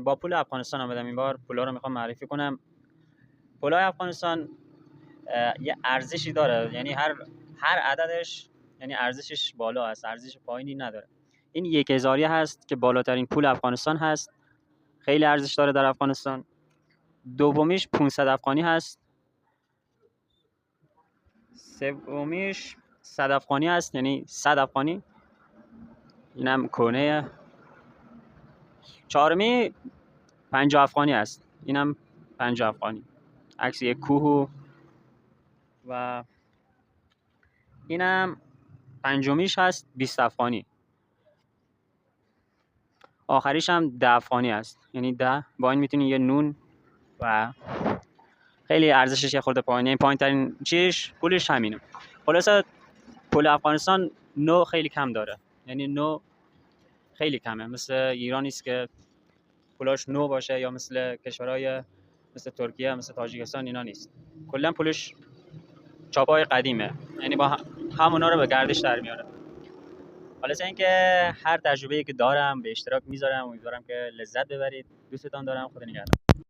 با پول افغانستان آمدم. این بار پولا رو میخوام معرفی کنم. پولای افغانستان یه ارزشی داره، یعنی هر عددش یعنی ارزشش بالا است، ارزش پایینی نداره. این 1000 هست که بالاترین پول افغانستان هست، خیلی ارزش داره در افغانستان. دومیش 500 افغانی هست. سومیش 100 افغانی هست، یعنی 100 افغانی، اینم کونه. چهارمی 50 افغانی هست، اینم 50 افغانی، عکس یک کوه. و اینم پنجمیش هست 20 افغانی. آخریش هم 10 افغانی هست، یعنی 10 با این میتونی یه نون. و خیلی ارزشش یه خورده پایینه، این پایین ترین چیش پولش همینه. خلاصه پول افغانستان نو خیلی کم داره، یعنی نو خیلی کمه، مثل ایران نیست که پولاش نو باشه، یا مثل کشورهای مثل ترکیه، مثل تاجیکستان اینا نیست. کلا پولش چاپای قدیمه، یعنی با همونا رو به گردش در میاره. خلاصه اینکه هر تجربه‌ای که دارم به اشتراک میذارم، امیدوارم که لذت ببرید. دوستتان دارم. خدا نگهدار.